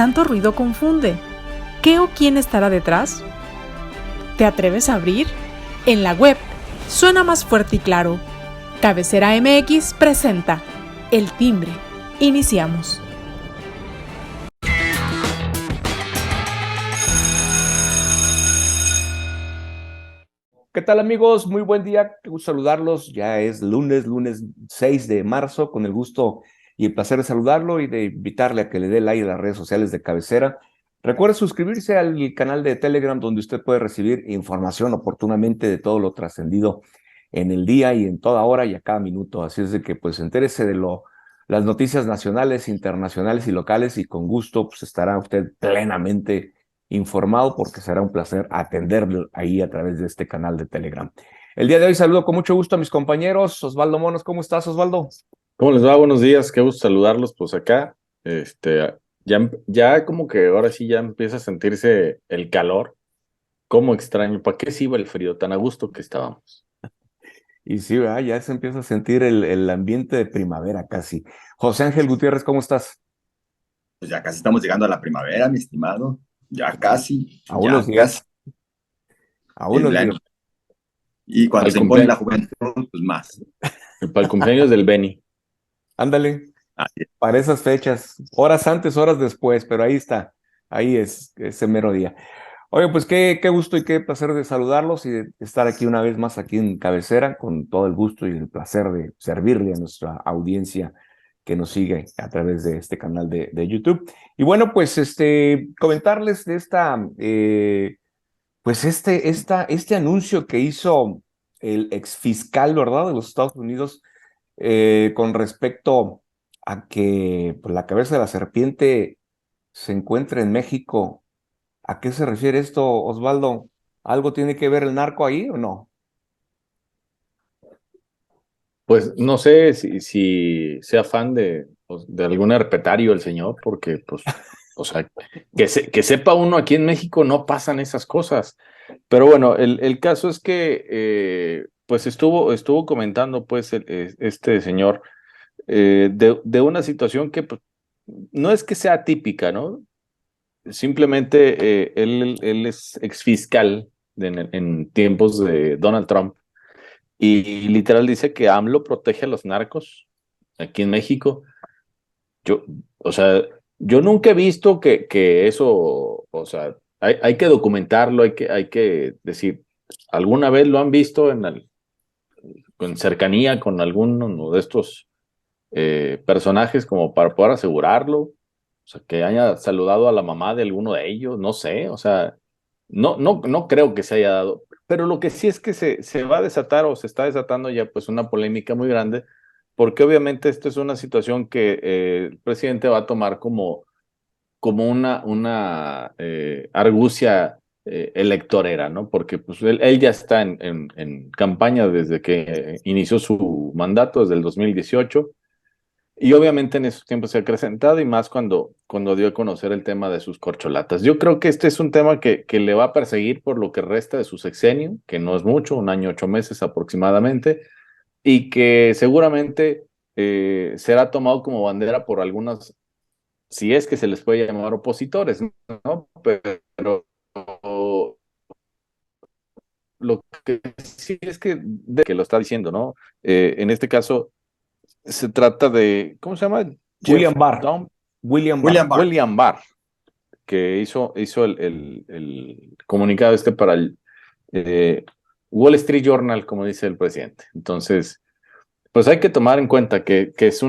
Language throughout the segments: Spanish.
tanto ruido confunde. ¿Qué o quién estará detrás? ¿Te atreves a abrir? En la web suena más fuerte y claro. Cabecera MX presenta El Timbre. Iniciamos. ¿Qué tal, amigos? Muy buen día, qué gusto saludarlos. Ya es lunes 6 de marzo, con el gusto y el placer de saludarlo y de invitarle a que le dé like a las redes sociales de Cabecera. Recuerde suscribirse al canal de Telegram, donde usted puede recibir información oportunamente de todo lo trascendido en el día y en toda hora y a cada minuto. Así es de que pues entérese de las noticias nacionales, internacionales y locales, y con gusto pues estará usted plenamente informado, porque será un placer atenderlo ahí a través de este canal de Telegram. El día de hoy saludo con mucho gusto a mis compañeros. Osvaldo Monos, ¿cómo estás, Osvaldo? ¿Cómo les va? Buenos días, qué gusto saludarlos. Pues acá, ya como que ahora sí ya empieza a sentirse el calor. Cómo extraño, ¿para qué se iba el frío? Tan a gusto que estábamos. Y sí, ¿verdad? Ya se empieza a sentir el ambiente de primavera casi. José Ángel Gutiérrez, ¿cómo estás? Pues ya casi estamos llegando a la primavera, mi estimado. Ya casi, A unos ya días, casi. a El unos días. blanco. Y Para cuando el se impone la cumpleaños, juventud, pues más. para el cumpleaños del Beni. Ándale, Así es. para esas fechas, horas antes, horas después, pero ahí está, ahí es ese mero día. Oye, pues qué gusto y qué placer de saludarlos y de estar aquí una vez más aquí en Cabecera, con todo el gusto y el placer de servirle a nuestra audiencia que nos sigue a través de este canal de YouTube. Y bueno, pues comentarles de este anuncio que hizo el exfiscal, ¿verdad?, de los Estados Unidos, con respecto a que pues, la cabeza de la serpiente se encuentra en México. ¿A qué se refiere esto, Osvaldo? ¿Algo tiene que ver el narco ahí o no? Pues no sé si sea fan pues, de algún herpetario el señor, porque pues, o sea, que sepa uno, aquí en México no pasan esas cosas. Pero bueno, el caso es que pues estuvo comentando pues este señor de una situación que pues, no es que sea típica, ¿no? Simplemente él es exfiscal en tiempos de Donald Trump y literal dice que AMLO protege a los narcos aquí en México. Yo, o sea, yo nunca he visto que eso, o sea, hay que documentarlo, hay que decir, ¿alguna vez lo han visto con cercanía con alguno de estos personajes como para poder asegurarlo? O sea, que haya saludado a la mamá de alguno de ellos, no sé, o sea, no creo que se haya dado, pero lo que sí es que se va a desatar o se está desatando ya pues una polémica muy grande, porque obviamente esto es una situación que el presidente va a tomar como una argucia electorera, ¿no? Porque pues él ya está en campaña desde que inició su mandato, desde el 2018. Y obviamente en esos tiempos se ha acrecentado y más cuando dio a conocer el tema de sus corcholatas. Yo creo que este es un tema que le va a perseguir por lo que resta de su sexenio, que no es mucho, 1 año, 8 meses aproximadamente, y que seguramente será tomado como bandera por algunas, si es que se les puede llamar opositores, ¿no? Pero lo que sí es que lo está diciendo, ¿no? En este caso se trata de, ¿cómo se llama? William Jeff Barr. Dump. William Barr. William Barr. William Barr, que hizo el comunicado para el Wall Street Journal, como dice el presidente. Entonces, pues hay que tomar en cuenta que es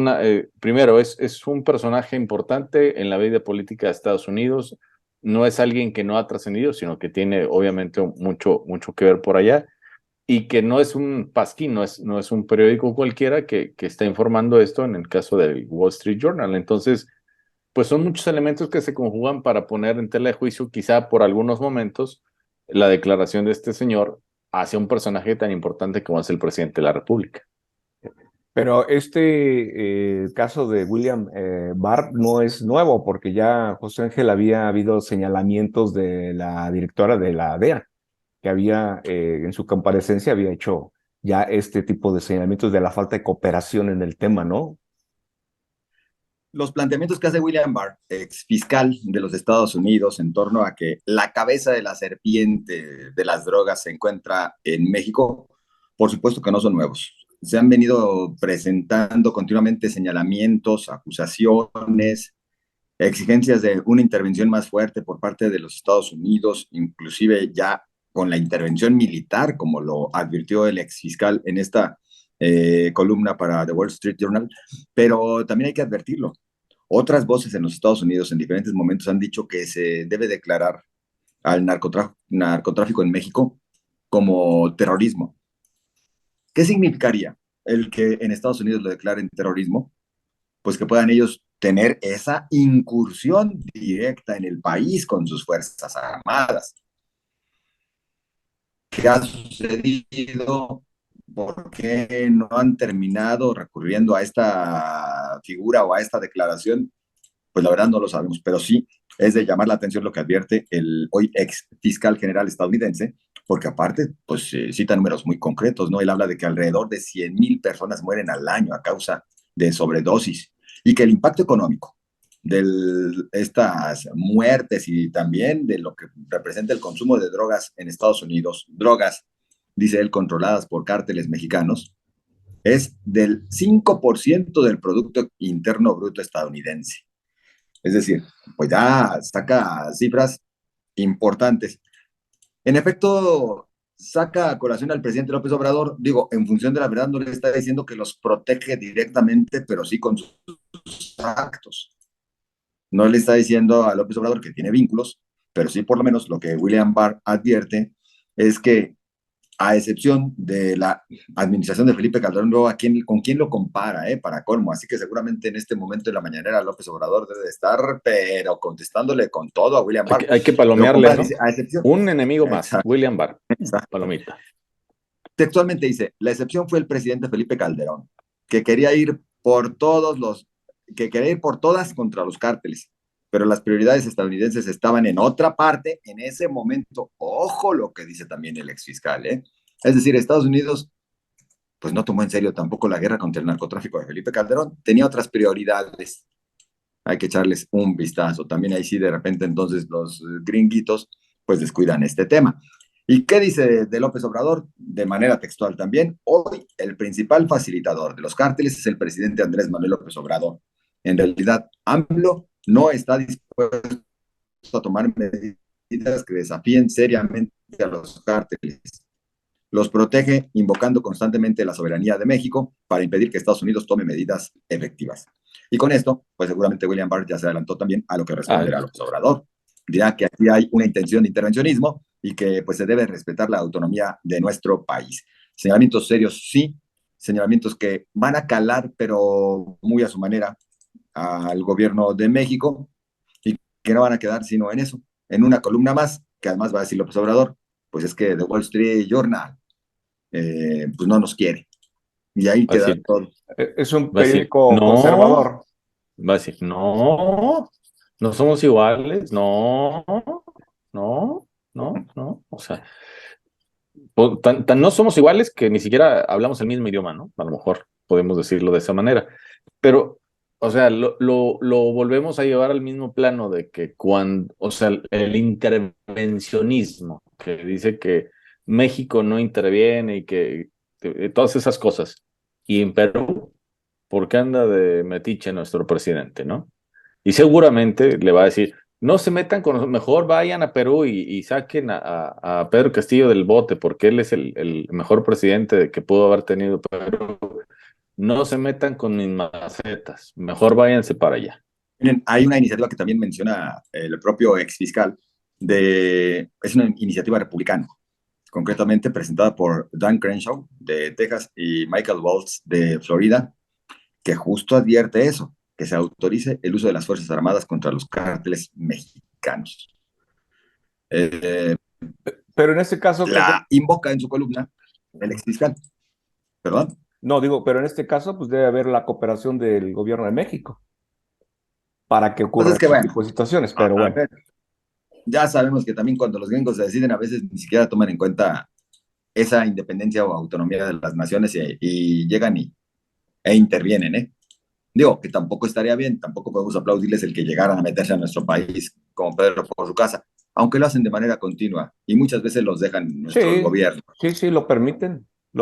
primero, es un personaje importante en la vida política de Estados Unidos. No es alguien que no ha trascendido, sino que tiene obviamente mucho que ver por allá y que no es un pasquín, no es un periódico cualquiera que está informando esto en el caso del Wall Street Journal. Entonces, pues son muchos elementos que se conjugan para poner en tela de juicio, quizá por algunos momentos, la declaración de este señor hacia un personaje tan importante como es el presidente de la República. Pero caso de William Barr no es nuevo, porque ya José Ángel había habido señalamientos de la directora de la DEA, que había en su comparecencia había hecho ya este tipo de señalamientos de la falta de cooperación en el tema, ¿no? los planteamientos que hace William Barr, ex fiscal de los Estados Unidos, en torno a que la cabeza de la serpiente de las drogas se encuentra en México, por supuesto que no son nuevos. Se han venido presentando continuamente señalamientos, acusaciones, exigencias de una intervención más fuerte por parte de los Estados Unidos, inclusive ya con la intervención militar, como lo advirtió el ex fiscal en esta columna para The Wall Street Journal, pero también hay que advertirlo. Otras voces en los Estados Unidos en diferentes momentos han dicho que se debe declarar al narcotráfico en México como terrorismo. ¿Qué significaría el que en Estados Unidos lo declaren terrorismo? Pues que puedan ellos tener esa incursión directa en el país con sus fuerzas armadas. ¿Qué ha sucedido? ¿Por qué no han terminado recurriendo a esta figura o a esta declaración? Pues la verdad no lo sabemos, pero sí es de llamar la atención lo que advierte el hoy ex fiscal general estadounidense, porque aparte, pues cita números muy concretos, ¿no? Él habla de que alrededor de 100,000 personas mueren al año a causa de sobredosis y que el impacto económico de estas muertes y también de lo que representa el consumo de drogas en Estados Unidos, drogas, dice él, controladas por cárteles mexicanos, es del 5% del Producto Interno Bruto estadounidense. Es decir, pues ya saca cifras importantes. En efecto, saca a colación al presidente López Obrador, digo, en función de la verdad no le está diciendo que los protege directamente, pero sí con sus actos. No le está diciendo a López Obrador que tiene vínculos, pero sí por lo menos lo que William Barr advierte es que a excepción de la administración de Felipe Calderón, ¿con quién lo compara? Para colmo. Así que seguramente en este momento de la mañanera López Obrador debe de estar, pero contestándole con todo a William Barr. Hay que palomearle, compara, ¿no? dice, a excepción. Un enemigo más, Exacto. William Barr. Exacto. Palomita. Textualmente dice, la excepción fue el presidente Felipe Calderón, que quería ir por todas contra los cárteles, pero las prioridades estadounidenses estaban en otra parte en ese momento. Ojo lo que dice también el exfiscal, ¿eh? Es decir, Estados Unidos pues no tomó en serio tampoco la guerra contra el narcotráfico de Felipe Calderón, tenía otras prioridades. Hay que echarles un vistazo. También ahí sí, de repente, entonces los gringuitos pues descuidan este tema. ¿Y qué dice de López Obrador? De manera textual también, hoy el principal facilitador de los cárteles es el presidente Andrés Manuel López Obrador. En realidad, AMLO no está dispuesto a tomar medidas que desafíen seriamente a los cárteles. Los protege invocando constantemente la soberanía de México para impedir que Estados Unidos tome medidas efectivas. Y con esto, pues seguramente William Barr ya se adelantó también a lo que responderá López Obrador. Dirá que aquí hay una intención de intervencionismo y que pues se debe respetar la autonomía de nuestro país. Señalamientos serios, sí, señalamientos que van a calar, pero muy a su manera, al gobierno de México y que no van a quedar sino en eso, en una columna más, que además va a decir López Obrador, pues es que The Wall Street Journal pues no nos quiere. Y ahí queda todo. Es un periódico conservador. Va a decir, no somos iguales, no. O sea, tan no somos iguales que ni siquiera hablamos el mismo idioma, ¿no? A lo mejor podemos decirlo de esa manera. Pero, o sea, lo volvemos a llevar al mismo plano de que o sea, el intervencionismo, que dice que México no interviene y que todas esas cosas. Y en Perú, ¿por qué anda de metiche nuestro presidente, no? Y seguramente le va a decir, no se metan con nosotros, mejor vayan a Perú y saquen a Pedro Castillo del bote, porque él es el mejor presidente que pudo haber tenido Perú. No se metan con mis macetas, mejor váyanse para allá. Miren, hay una iniciativa que también menciona el propio exfiscal, es una iniciativa republicana, concretamente presentada por Dan Crenshaw de Texas y Michael Waltz de Florida, que justo advierte eso, que se autorice el uso de las Fuerzas Armadas contra los cárteles mexicanos. Pero en este caso... La invoca en su columna el exfiscal. ¿Perdón? No, digo, pero en este caso pues debe haber la cooperación del gobierno de México para que ocurran Pues este tipo de situaciones, pero bueno. Ya sabemos que también cuando los gringos se deciden a veces ni siquiera toman en cuenta esa independencia o autonomía de las naciones y llegan e intervienen, ¿eh? Digo, que tampoco estaría bien, tampoco podemos aplaudirles el que llegaran a meterse a nuestro país como Pedro por su casa, aunque lo hacen de manera continua y muchas veces los dejan nuestros Sí, gobiernos. sí, lo permiten. Sí,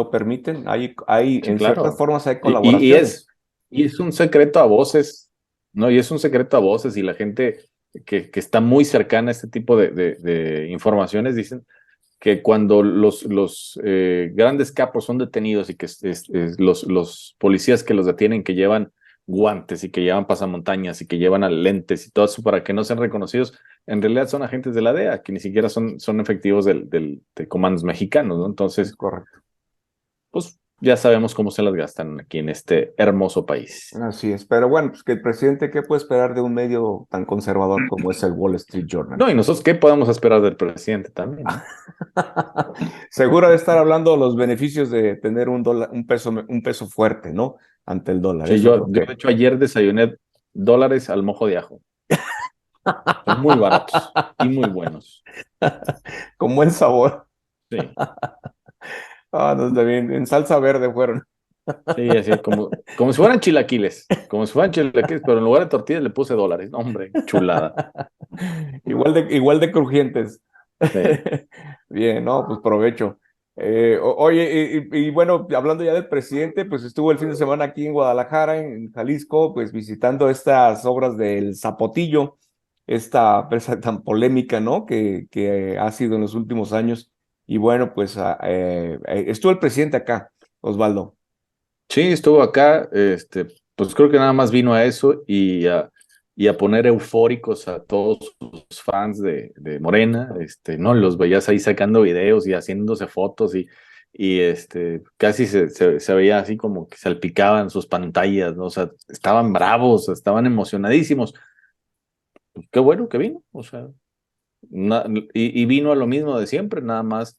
En ciertas claro. formas hay Y, y, y colaboraciones. es, y es un secreto a voces, ¿no? Y es un secreto a voces y la gente que está muy cercana a este tipo de informaciones dicen que cuando los grandes capos son detenidos y que los policías que los detienen, que llevan guantes y que llevan pasamontañas y que llevan lentes y todo eso para que no sean reconocidos, en realidad son agentes de la DEA, que ni siquiera son efectivos de comandos mexicanos, ¿no? Es Entonces, correcto. pues ya sabemos cómo se las gastan aquí en este hermoso país. Así es. Pero bueno, pues que el presidente, ¿qué puede esperar de un medio tan conservador como es el Wall Street Journal? No, y nosotros, ¿qué podemos esperar del presidente también, no? Seguro de estar hablando de los beneficios de tener un peso fuerte, ¿no? Ante el dólar. Sí, Eso yo, creo yo de hecho ayer desayuné dólares al mojo de ajo. Son muy baratos y muy buenos. con buen sabor. Sí, Ah, no está bien. En salsa verde fueron. sí, así como si fueran chilaquiles, pero en lugar de tortillas le puse dólares. No, hombre, chulada. Igual de crujientes. Sí. Bien, no, pues provecho. Oye, y bueno, hablando ya del presidente, pues estuvo el fin de semana aquí en Guadalajara, en Jalisco, pues visitando estas obras del Zapotillo, esta presa tan polémica, ¿no? Que ha sido en los últimos años. Y bueno, pues estuvo el presidente acá, Osvaldo. Sí, estuvo acá, pues creo que nada más vino a eso y a poner eufóricos a todos sus fans de Morena, ¿no? Los veías ahí sacando videos y haciéndose fotos y casi se veía así como que salpicaban sus pantallas, ¿no? O sea, estaban bravos, estaban emocionadísimos. Pues qué bueno que vino, o sea, y vino a lo mismo de siempre, nada más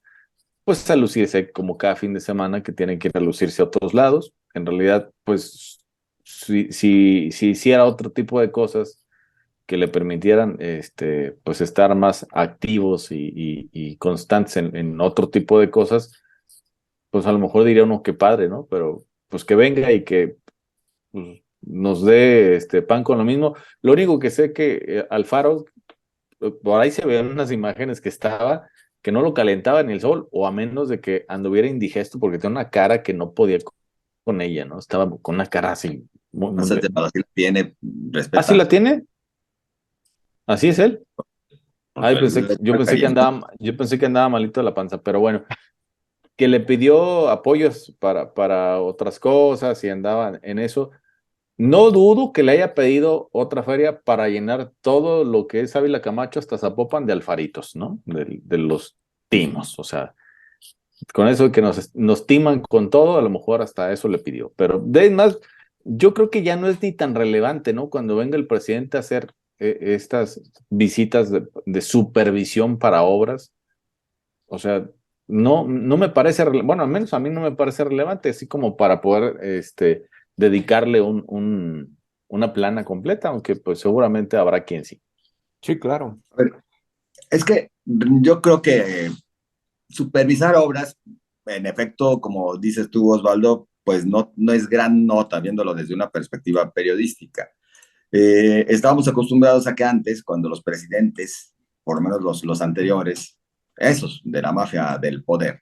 pues a lucirse como cada fin de semana que tienen que ir a lucirse a otros lados. En realidad, pues si hiciera otro tipo de cosas que le permitieran pues estar más activos y constantes en otro tipo de cosas, pues a lo mejor diría uno que padre, ¿no? Pero pues que venga y que pues, nos dé pan con lo mismo. Lo único que sé que Alfaro por ahí se ven unas imágenes que no lo calentaba ni el sol, o a menos de que anduviera indigesto, porque tiene una cara que no podía con ella, ¿no? Estaba con una cara así. No sé, así la tiene, ¿Así respeta. la tiene? ¿Así es él? Ay, yo pensé que andaba malito de la panza, pero bueno, que le pidió apoyos para otras cosas y andaba en eso. No dudo que le haya pedido otra feria para llenar todo lo que es Ávila Camacho hasta Zapopan de alfaritos, ¿no? De los timos, o sea, con eso que nos timan con todo, a lo mejor hasta eso le pidió. Pero de más, yo creo que ya no es ni tan relevante, ¿no? Cuando venga el presidente a hacer estas visitas de supervisión para obras, o sea, no me parece, bueno, al menos a mí no me parece relevante, así como para poder dedicarle una plana completa, aunque pues seguramente habrá quien sí. Sí, claro. A ver, es que yo creo que supervisar obras, en efecto, como dices tú, Osvaldo, pues no es gran nota viéndolo desde una perspectiva periodística. Estábamos acostumbrados a que antes, cuando los presidentes, por lo menos los anteriores, esos de la mafia del poder,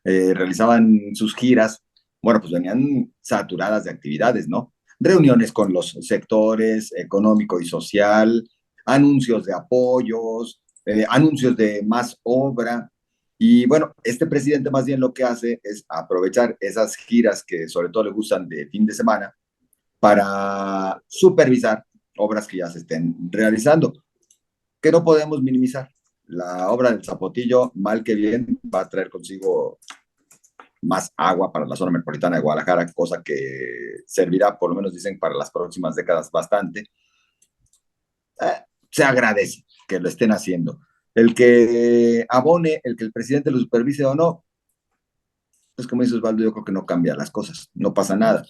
realizaban sus giras, bueno, pues venían saturadas de actividades, ¿no? Reuniones con los sectores económico y social, anuncios de apoyos, anuncios de más obra. Y bueno, este presidente más bien lo que hace es aprovechar esas giras que sobre todo le gustan de fin de semana para supervisar obras que ya se estén realizando, que no podemos minimizar. La obra del Zapotillo, mal que bien, va a traer consigo más agua para la zona metropolitana de Guadalajara, cosa que servirá, por lo menos dicen, para las próximas décadas bastante. Se agradece que lo estén haciendo. El que abone, el que el presidente lo supervise o no, pues como dice Osvaldo, yo creo que no cambia las cosas, no pasa nada.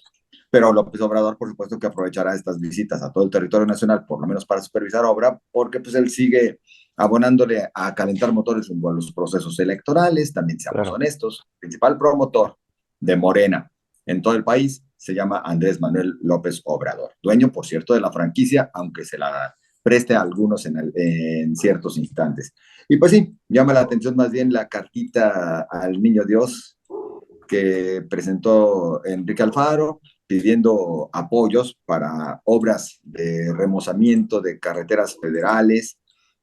Pero López Obrador, por supuesto, que aprovechará estas visitas a todo el territorio nacional, por lo menos para supervisar obra, porque pues él sigue abonándole a calentar motores rumbo a los procesos electorales, también seamos Claro. honestos, el principal promotor de Morena en todo el país se llama Andrés Manuel López Obrador, dueño, por cierto, de la franquicia, aunque se la preste a algunos en ciertos instantes. Y pues sí, llama la atención más bien la cartita al niño Dios que presentó Enrique Alfaro, pidiendo apoyos para obras de remozamiento de carreteras federales,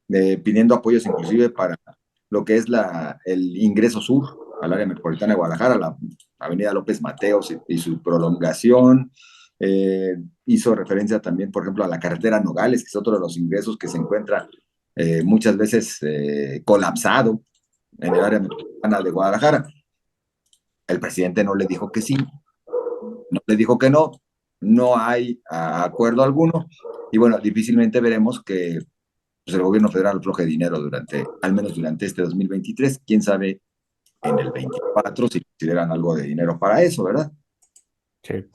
pidiendo apoyos inclusive para lo que es el ingreso sur al área metropolitana de Guadalajara, la avenida López Mateos y su prolongación. Hizo referencia también, por ejemplo, a la carretera Nogales, que es otro de los ingresos que se encuentra muchas veces colapsado en el área metropolitana de Guadalajara. El presidente no le dijo que sí, no le dijo que no, no hay acuerdo alguno, y bueno, difícilmente veremos que pues, el gobierno federal afloje dinero al menos durante este 2023, quién sabe en el 24 si consideran algo de dinero para eso, ¿verdad? Sí.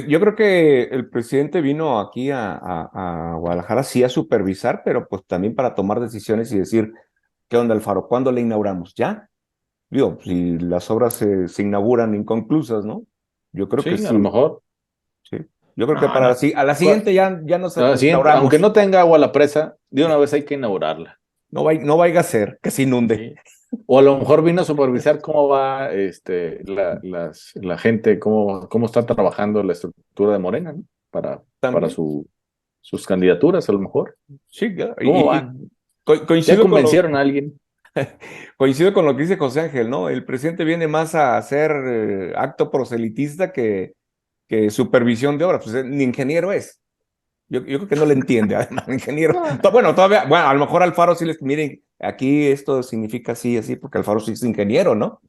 Yo creo que el presidente vino aquí a Guadalajara sí a supervisar, pero pues también para tomar decisiones y decir, ¿qué onda, Alfaro? ¿Cuándo le inauguramos? ¿Ya? Digo, si las obras se inauguran inconclusas, ¿no? Yo creo que Sí, a lo sí, mejor. sí. Yo creo que No, no. a la siguiente ya nos La siguiente, aunque inauguramos. no tenga agua la presa, de una vez hay que inaugurarla. No vaya a ser que se inunde. Sí. O a lo mejor vino a supervisar cómo va la gente, cómo está trabajando la estructura de Morena, ¿no? Para También. sus candidaturas, a lo mejor. Sí, ya, ¿Cómo y van? ¿Ya coincido convencieron a alguien? coincido con lo que dice José Ángel, ¿no? El presidente viene más a hacer acto proselitista que supervisión de obras. Pues ni ingeniero es. Yo creo que no le entiende, además, ingeniero. Bueno, a lo mejor Alfaro sí les, miren, aquí esto significa así, así, porque Alfaro sí es ingeniero, ¿no?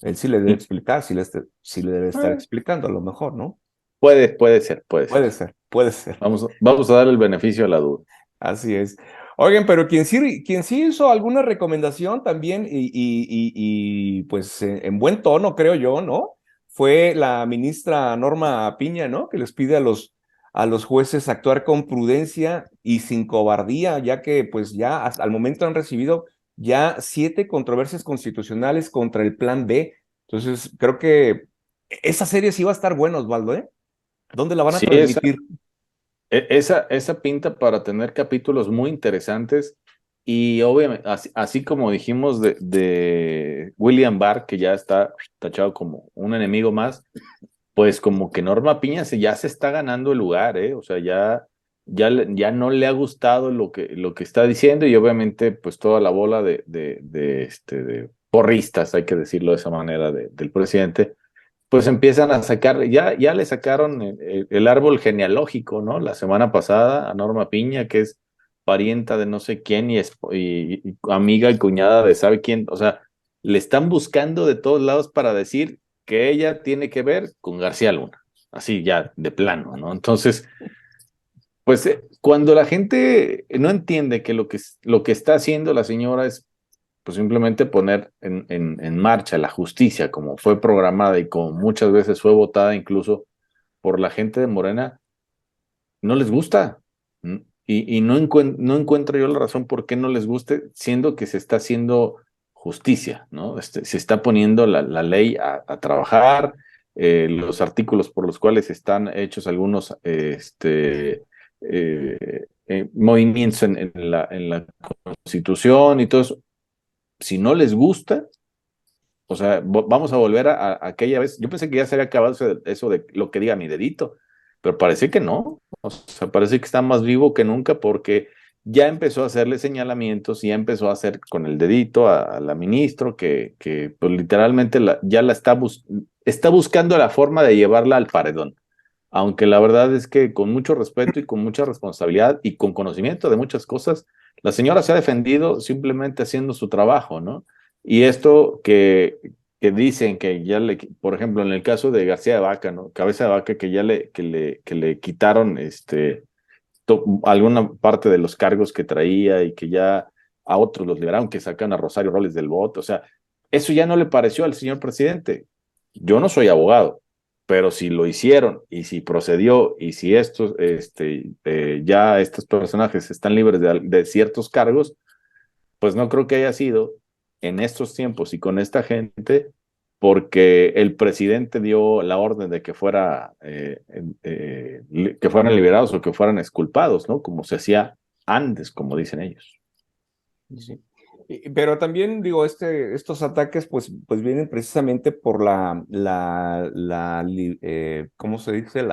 Él sí le debe explicar, sí le debe estar explicando, a lo mejor, ¿no? Puede ser, puede ser. Puede ser. Vamos a dar el beneficio a la duda. Así es. Oigan, pero quien sí hizo alguna recomendación también, pues en buen tono, creo yo, ¿no? Fue la ministra Norma Piña, ¿no? Que les pide a los jueces actuar con prudencia y sin cobardía, ya que pues ya hasta al momento han recibido ya 7 controversias constitucionales contra el Plan B. Entonces, creo que esa serie sí va a estar buena, Osvaldo, ¿eh? ¿Dónde la van a Sí, transmitir? esa pinta para tener capítulos muy interesantes y obviamente, así como dijimos de William Barr, que ya está tachado como un enemigo más, pues como que Norma Piña ya se está ganando el lugar, ¿eh? O sea, ya no le ha gustado lo que está diciendo y obviamente pues toda la bola de porristas, hay que decirlo de esa manera, del presidente pues empiezan a sacar, ya le sacaron el árbol genealógico, ¿no? La semana pasada a Norma Piña, que es parienta de no sé quién y amiga y cuñada de sabe quién, o sea, le están buscando de todos lados para decir que ella tiene que ver con García Luna, así ya de plano, ¿no? Entonces, pues cuando la gente no entiende que lo que está haciendo la señora es pues simplemente poner en marcha la justicia como fue programada y como muchas veces fue votada incluso por la gente de Morena, no les gusta. Y no encuentro yo la razón por qué no les guste, siendo que se está haciendo justicia, ¿no? Se está poniendo la ley a trabajar, los artículos por los cuales están hechos algunos movimientos en la Constitución y todo eso. Si no les gusta, o sea, vamos a volver a aquella vez. Yo pensé que ya se había acabado eso de lo que diga mi dedito, pero parece que no. O sea, parece que está más vivo que nunca porque ya empezó a hacerle señalamientos y ya empezó a hacer con el dedito a la ministra que pues, literalmente ya la está buscando la forma de llevarla al paredón. Aunque la verdad es que con mucho respeto y con mucha responsabilidad y con conocimiento de muchas cosas, la señora se ha defendido simplemente haciendo su trabajo, ¿no? Y esto que dicen que por ejemplo, en el caso de García de Vaca, ¿no? Cabeza de Vaca, que ya que le quitaron alguna parte de los cargos que traía y que ya a otros los liberaron, que sacan a Rosario Robles del bote, o sea, eso ya no le pareció al señor presidente. Yo no soy abogado, pero si lo hicieron y si procedió y si ya estos personajes están libres de ciertos cargos, pues no creo que haya sido en estos tiempos y con esta gente porque el presidente dio la orden de que fueran liberados o que fueran exculpados, ¿no? Como se hacía antes, como dicen ellos. Sí. Pero también digo, estos ataques pues vienen precisamente por ¿cómo se dice?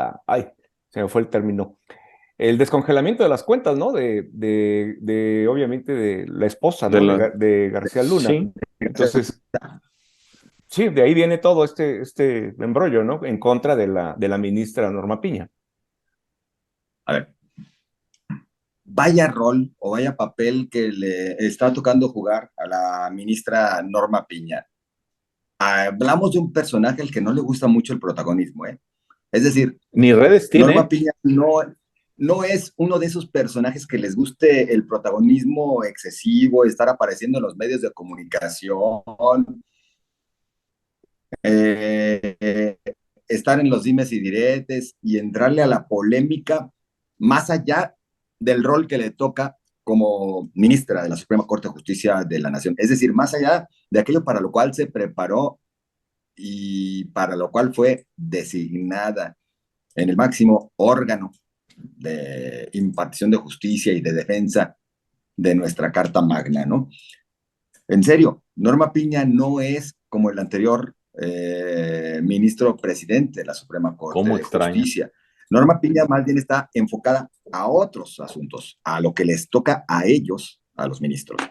Se me fue el término. El descongelamiento de las cuentas, ¿no? Obviamente de la esposa, De ¿no? la, De García Luna. sí, Entonces, sí, de ahí viene todo este embrollo, ¿no? En contra de la ministra Norma Piña. A ver, vaya rol o vaya papel que le está tocando jugar a la ministra Norma Piña. Hablamos de un personaje al que no le gusta mucho el protagonismo, ¿eh? Es decir, ni redes Norma tiene. Piña no es uno de esos personajes que les guste el protagonismo excesivo, estar apareciendo en los medios de comunicación, eh, estar en los dimes y diretes y entrarle a la polémica más allá del rol que le toca como ministra de la Suprema Corte de Justicia de la Nación. Es decir, más allá de aquello para lo cual se preparó y para lo cual fue designada en el máximo órgano de impartición de justicia y de defensa de nuestra Carta Magna, ¿no? En serio, Norma Piña no es como el anterior ministro presidente de la Suprema Corte ¿Cómo de extraña? Justicia. Norma Piña más bien está enfocada a otros asuntos, a lo que les toca a ellos, a los ministros.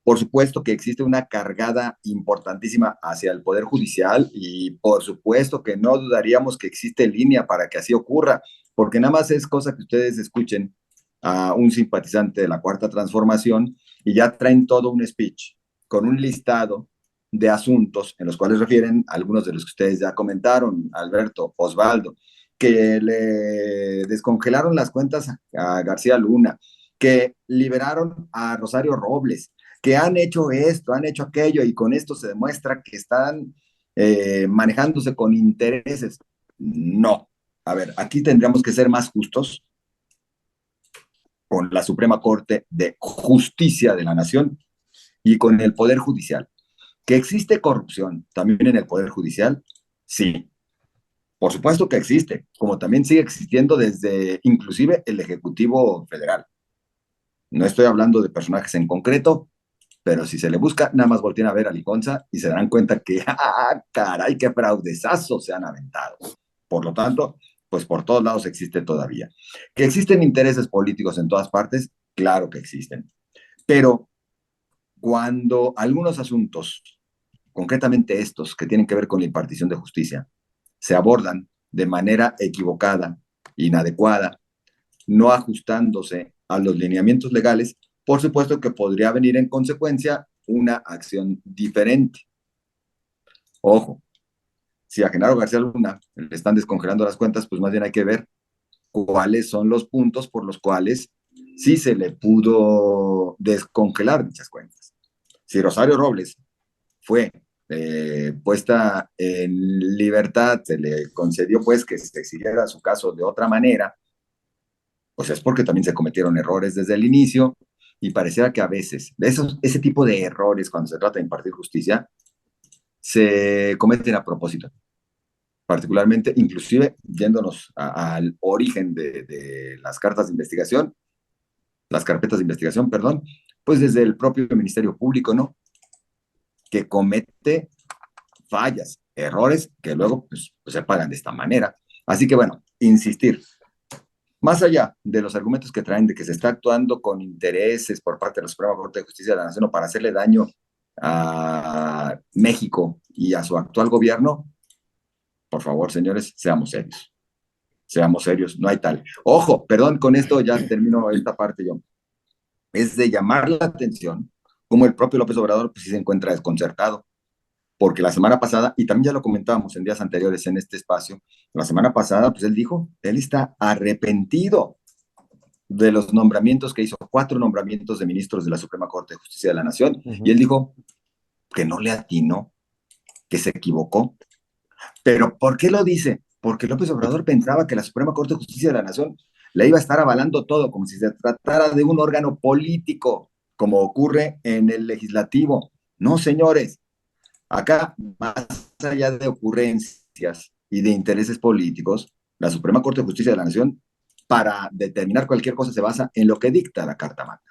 Por supuesto que existe una cargada importantísima hacia el Poder Judicial y por supuesto que no dudaríamos que existe línea para que así ocurra, porque nada más es cosa que ustedes escuchen a un simpatizante de la Cuarta Transformación y ya traen todo un speech con un listado de asuntos en los cuales refieren algunos de los que ustedes ya comentaron, Alberto, Osvaldo, que le descongelaron las cuentas a García Luna, que liberaron a Rosario Robles, que han hecho esto, han hecho aquello, y con esto se demuestra que están manejándose con intereses. No. A ver, aquí tendríamos que ser más justos con la Suprema Corte de Justicia de la Nación y con el Poder Judicial. ¿Que existe corrupción también en el Poder Judicial? Sí, por supuesto que existe, como también sigue existiendo desde inclusive el Ejecutivo Federal. No estoy hablando de personajes en concreto, pero si se le busca, nada más volteen a ver a Liconza y se darán cuenta que, ¡ah, caray, qué fraudesazos se han aventado! Por lo tanto, pues por todos lados existe todavía. ¿Que existen intereses políticos en todas partes? Claro que existen. Pero cuando algunos asuntos, concretamente estos que tienen que ver con la impartición de justicia, se abordan de manera equivocada, inadecuada, no ajustándose a los lineamientos legales, por supuesto que podría venir en consecuencia una acción diferente. Ojo, si a Genaro García Luna le están descongelando las cuentas, pues más bien hay que ver cuáles son los puntos por los cuales sí se le pudo descongelar dichas cuentas. Si Rosario Robles fue puesta en libertad, se le concedió pues que se siguiera su caso de otra manera, pues es porque también se cometieron errores desde el inicio y pareciera que a veces ese tipo de errores cuando se trata de impartir justicia se cometen a propósito, particularmente, inclusive yéndonos al origen de las cartas de investigación, las carpetas de investigación, perdón, pues desde el propio Ministerio Público, ¿no? Que comete fallas, errores que luego pues, se pagan de esta manera. Así que bueno, insistir, más allá de los argumentos que traen de que se está actuando con intereses por parte de la Suprema Corte de Justicia de la Nación o para hacerle daño a México y a su actual gobierno, por favor, señores, seamos serios. Seamos serios, no hay tal. Ojo, perdón, con esto ya termino esta parte yo. Es de llamar la atención como el propio López Obrador pues sí se encuentra desconcertado, porque la semana pasada, y también ya lo comentábamos en días anteriores en este espacio, la semana pasada, pues él dijo, él está arrepentido de los nombramientos que hizo, 4 nombramientos de ministros de la Suprema Corte de Justicia de la Nación, y él dijo que no le atinó, que se equivocó. ¿Pero por qué lo dice? Porque López Obrador pensaba que la Suprema Corte de Justicia de la Nación le iba a estar avalando todo, como si se tratara de un órgano político, como ocurre en el legislativo. No, señores, acá más allá de ocurrencias y de intereses políticos, la Suprema Corte de Justicia de la Nación, para determinar cualquier cosa, se basa en lo que dicta la Carta Magna,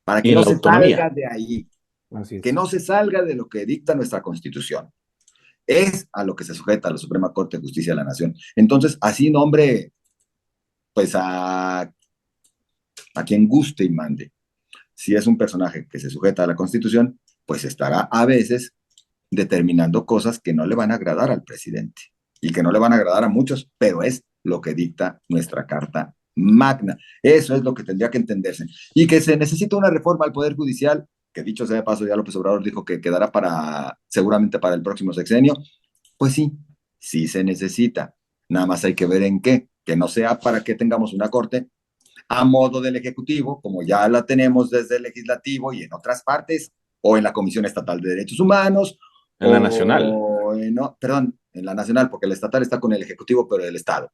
para Y que en no la se salga autonomía. de ahí, Así que es. no se salga de lo que dicta nuestra Constitución. Es a lo que se sujeta la Suprema Corte de Justicia de la Nación. Entonces, así nombre, pues a quien guste y mande. Si es un personaje que se sujeta a la Constitución, pues estará a veces determinando cosas que no le van a agradar al presidente y que no le van a agradar a muchos, pero es lo que dicta nuestra Carta Magna. Eso es lo que tendría que entenderse. Y que se necesita una reforma al Poder Judicial, que dicho sea de paso, ya López Obrador dijo que quedará seguramente para el próximo sexenio. Pues sí, sí se necesita. Nada más hay que ver en qué, que no sea para que tengamos una corte a modo del Ejecutivo, como ya la tenemos desde el Legislativo y en otras partes, o en la Comisión Estatal de Derechos Humanos, En la nacional. no, perdón, en la nacional, porque el estatal está con el Ejecutivo, pero del Estado.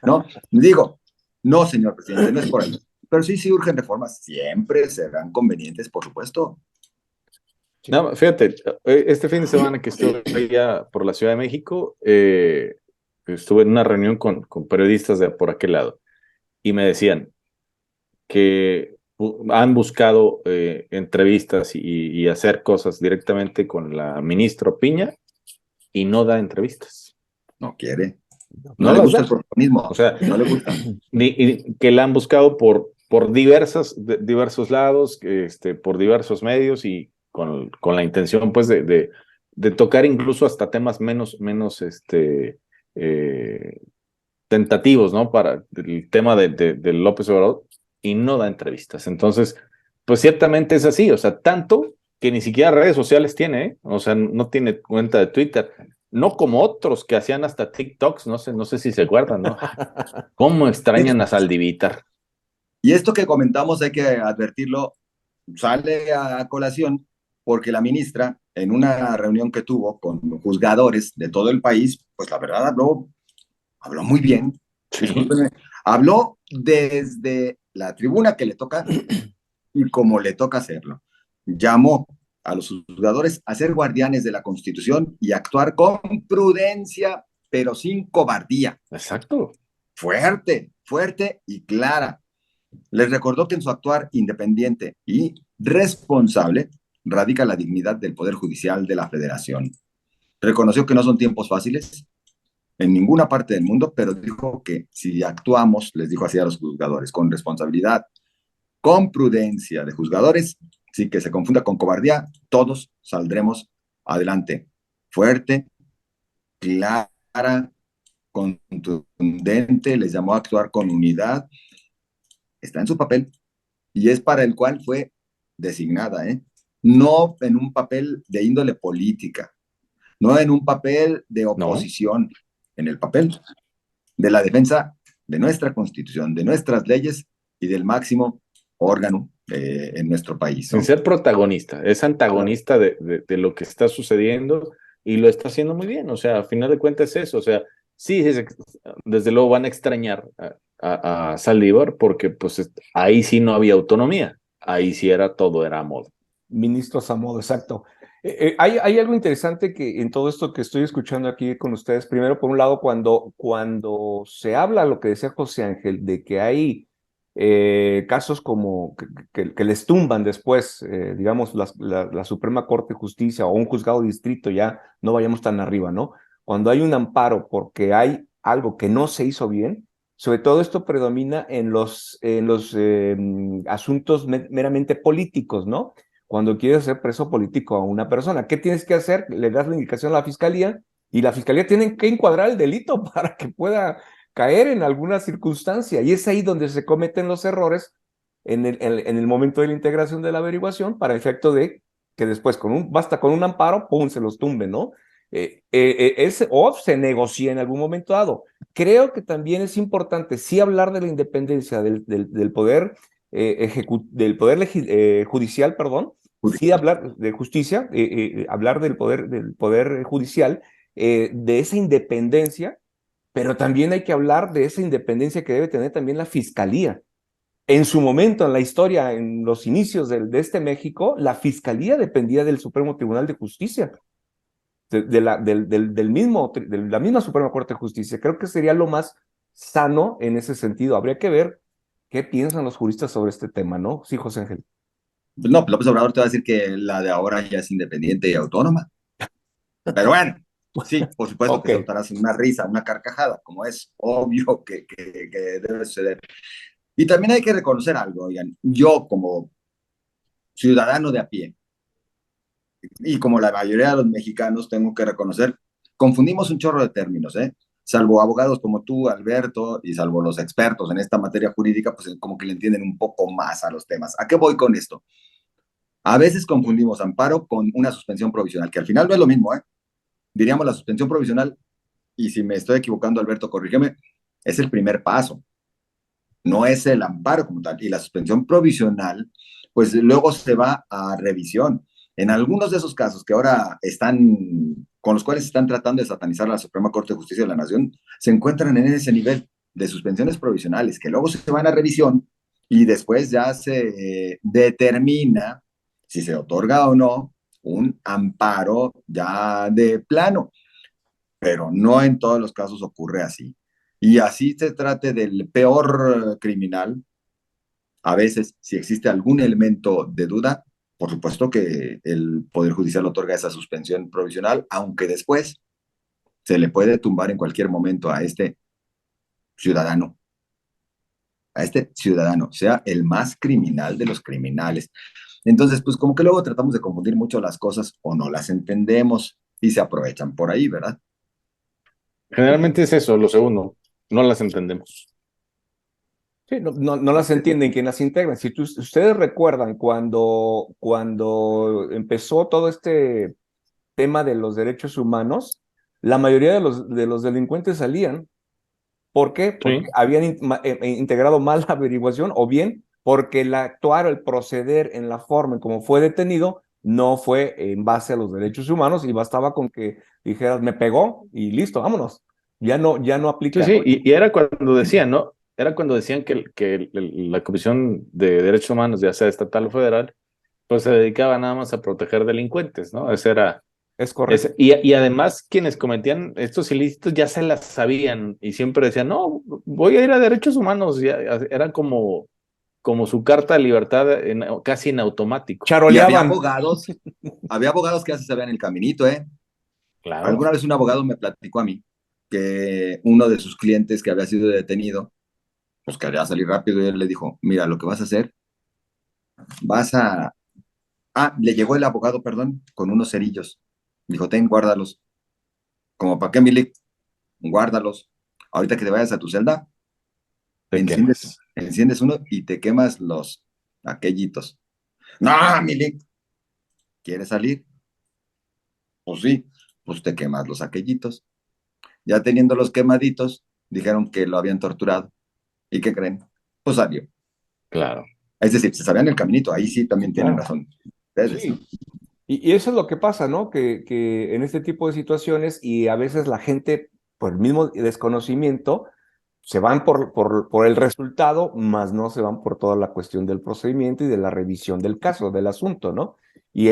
¿No? Digo, no, señor presidente, no es por ahí. Pero sí, sí urgen reformas, siempre serán convenientes, por supuesto. Sí. No, fíjate, este fin de semana que estuve allá por la Ciudad de México, estuve en una reunión con periodistas de por aquel lado y me decían que han buscado entrevistas y hacer cosas directamente con la ministra Piña y no da entrevistas. No quiere, no No le las gusta el da. O protagonismo, sea, no le gusta. y que la han buscado por diversos lados, por diversos medios y con la intención pues de tocar incluso hasta temas menos eh, tentativos, ¿no? Para el tema de López Obrador y no da entrevistas. Entonces, pues ciertamente es así, o sea, tanto que ni siquiera redes sociales tiene, ¿eh? O sea, no tiene cuenta de Twitter, no como otros que hacían hasta TikToks, no sé si se acuerdan, ¿no? ¿Cómo extrañan a Saldivitar? Y esto que comentamos hay que advertirlo, sale a colación porque la ministra, en una reunión que tuvo con juzgadores de todo el país, pues la verdad habló muy bien. Sí, Discúlpenme, habló desde la tribuna que le toca y como le toca hacerlo. Llamó a los juzgadores a ser guardianes de la Constitución y actuar con prudencia, pero sin cobardía. exacto. Fuerte, fuerte y clara. Les recordó que en su actuar independiente y responsable radica la dignidad del Poder Judicial de la Federación. Reconoció que no son tiempos fáciles en ninguna parte del mundo, pero dijo que si actuamos, les dijo así a los juzgadores, con responsabilidad, con prudencia de juzgadores, sin que se confunda con cobardía, todos saldremos adelante. Fuerte, clara, contundente, les llamó a actuar con unidad, está en su papel y es para el cual fue designada, ¿eh? No en un papel de índole política, no en un papel de No, oposición, en el papel de la defensa de nuestra Constitución, de nuestras leyes y del máximo órgano en nuestro país, sin ¿no? ser protagonista, es antagonista de lo que está sucediendo y lo está haciendo muy bien. O sea, a final de cuentas es eso. O sea, sí, desde luego van a extrañar a Saldívar porque pues ahí sí no había autonomía, ahí sí todo era a modo. Ministros a modo, exacto. Hay algo interesante que en todo esto que estoy escuchando aquí con ustedes. Primero, por un lado, cuando se habla, lo que decía José Ángel, de que hay casos como que les tumban después, digamos, la Suprema Corte de Justicia o un juzgado de distrito, ya no vayamos tan arriba, ¿no? Cuando hay un amparo porque hay algo que no se hizo bien, sobre todo esto predomina en los asuntos meramente políticos, ¿no? Cuando quieres hacer preso político a una persona. ¿Qué tienes que hacer? Le das la indicación a la fiscalía y la fiscalía tiene que encuadrar el delito para que pueda caer en alguna circunstancia. Y es ahí donde se cometen los errores en el momento de la integración de la averiguación para efecto de que después basta con un amparo, ¡pum!, se los tumbe, ¿no? O se negocia en algún momento dado. Creo que también es importante sí hablar de la independencia del poder judicial, perdón, sí hablar de justicia, hablar del poder judicial, de esa independencia, pero también hay que hablar de esa independencia que debe tener también la fiscalía. En su momento, en la historia, en los inicios de este México, la fiscalía dependía del Supremo Tribunal de Justicia. de la misma Suprema Corte de Justicia. Creo que sería lo más sano en ese sentido. Habría que ver qué piensan los juristas sobre este tema, ¿no? Sí, José Ángel. Pues no, López Obrador te va a decir que la de ahora ya es independiente y autónoma. Pero bueno, sí, por supuesto Ok. que soltarás una risa, una carcajada, como es obvio que debe suceder. Y también hay que reconocer algo, oigan, yo como ciudadano de a pie, y como la mayoría de los mexicanos, tengo que reconocer, confundimos un chorro de términos, ¿eh? Salvo abogados como tú, Alberto, y salvo los expertos en esta materia jurídica, pues como que le entienden un poco más a los temas. ¿A qué voy con esto? A veces confundimos amparo con una suspensión provisional, que al final no es lo mismo, ¿eh? Diríamos la suspensión provisional, y si me estoy equivocando, Alberto, corrígeme, es el primer paso, no es el amparo como tal. Y la suspensión provisional, pues luego se va a revisión. En algunos de esos casos que ahora están, con los cuales están tratando de satanizar a la Suprema Corte de Justicia de la Nación, se encuentran en ese nivel de suspensiones provisionales que luego se van a revisión y después ya se determina si se otorga o no un amparo ya de plano, pero no en todos los casos ocurre así. Y así se trate del peor criminal, a veces, si existe algún elemento de duda, por supuesto que el Poder Judicial otorga esa suspensión provisional, aunque después se le puede tumbar en cualquier momento ciudadano, a este ciudadano, sea el más criminal de los criminales. Entonces, pues como que luego tratamos de confundir mucho las cosas o no las entendemos y se aprovechan por ahí, ¿verdad? Generalmente es eso, lo segundo, no las entendemos. Sí, no las entienden quien las integran. Si ustedes recuerdan cuando empezó todo este tema de los derechos humanos, la mayoría de los delincuentes salían. ¿Por qué? Porque Sí, habían integrado mal la averiguación o bien porque el actuar o el proceder en la forma en como fue detenido no fue en base a los derechos humanos y bastaba con que dijeras me pegó y listo, vámonos. Ya no sí, aplica, sí, ¿no? y era cuando decían, ¿no? Era cuando decían la Comisión de Derechos Humanos, ya sea estatal o federal, pues se dedicaba nada más a proteger delincuentes, ¿no? Ese era, Es correcto. y además quienes cometían estos ilícitos ya se las sabían y siempre decían, no, voy a ir a derechos humanos, ya, era como su carta de libertad casi en automático. Y Charoleaban. había abogados que ya se sabían el caminito, ¿eh? Claro. Alguna vez un abogado me platicó a mí que uno de sus clientes que había sido detenido, pues quería salir rápido y él le dijo, mira, lo que vas a hacer, vas a... Ah, le llegó el abogado, perdón, con unos cerillos. Dijo, ten, guárdalos. ¿Como para qué, Milik? Guárdalos. Ahorita que te vayas a tu celda, Te quemas. enciendes uno y te quemas los aquellitos. No, Milik, ¿quieres salir? Pues sí, pues te quemas los aquellitos. Ya teniendo los quemaditos, dijeron que lo habían torturado. ¿Y qué creen? Pues salió. Claro. Es decir, se sabían el caminito, ahí sí también tienen Claro. razón ustedes, ¿no? Sí. Y eso es lo que pasa, ¿no? Que en este tipo de situaciones y a veces la gente, por el mismo desconocimiento, se van por el resultado, más no se van por toda la cuestión del procedimiento y de la revisión del caso, del asunto, ¿no? Y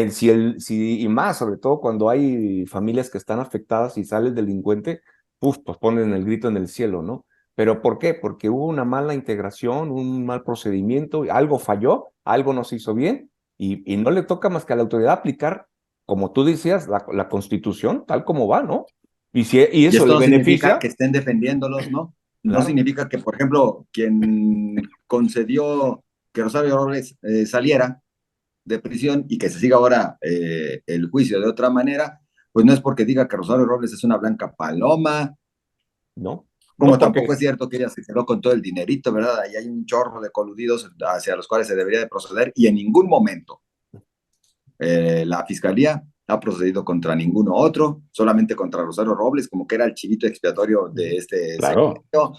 más, sobre todo cuando hay familias que están afectadas y sale el delincuente, pues ponen el grito en el cielo, ¿no? ¿Pero por qué? Porque hubo una mala integración, un mal procedimiento, algo falló, algo no se hizo bien, y no le toca más que a la autoridad aplicar, como tú decías, la Constitución, tal como va, ¿no? Y Y eso le esto no significa beneficia, que estén defendiéndolos, ¿no? No claro. significa que, por ejemplo, quien concedió que Rosario Robles saliera de prisión y que se siga ahora el juicio de otra manera, pues no es porque diga que Rosario Robles es una blanca paloma, No, no como tampoco porque, es cierto que ella se quedó con todo el dinerito, ¿verdad? Ahí hay un chorro de coludidos hacia los cuales se debería de proceder y en ningún momento la fiscalía ha procedido contra ninguno otro, solamente contra Rosario Robles, como que era el chivito expiatorio de este Claro. sexenio,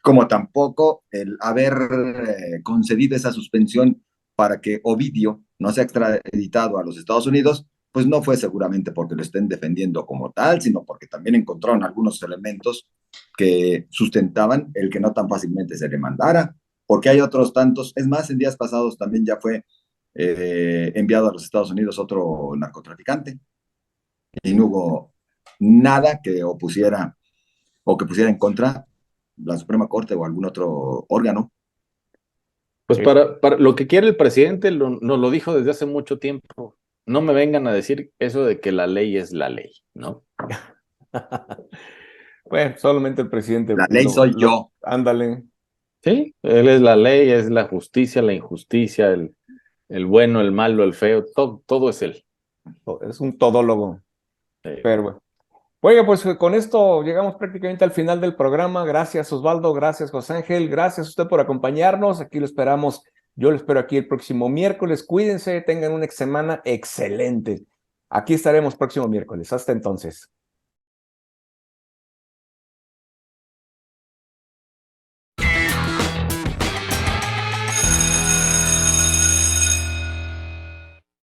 como tampoco el haber concedido esa suspensión para que Ovidio no sea extraditado a los Estados Unidos, pues no fue seguramente porque lo estén defendiendo como tal, sino porque también encontraron algunos elementos que sustentaban el que no tan fácilmente se le mandara, porque hay otros tantos, es más, en días pasados también ya fue enviado a los Estados Unidos otro narcotraficante y no hubo nada que opusiera o que pusiera en contra la Suprema Corte o algún otro órgano. Pues Sí. para lo que quiere el presidente, nos lo dijo desde hace mucho tiempo. No me vengan a decir eso de que la ley es la ley, ¿no? Bueno, solamente el presidente La ley soy yo. ándale. Sí, él es la ley, es la justicia, la injusticia, el bueno, el malo, el feo, todo es él. Es un todólogo. Sí. Pero bueno. Oiga, pues con esto llegamos prácticamente al final del programa. Gracias, Osvaldo. Gracias, José Ángel. Gracias a usted por acompañarnos. Aquí lo esperamos. Yo lo espero aquí el próximo miércoles. Cuídense, tengan una semana excelente. Aquí estaremos próximo miércoles. Hasta entonces.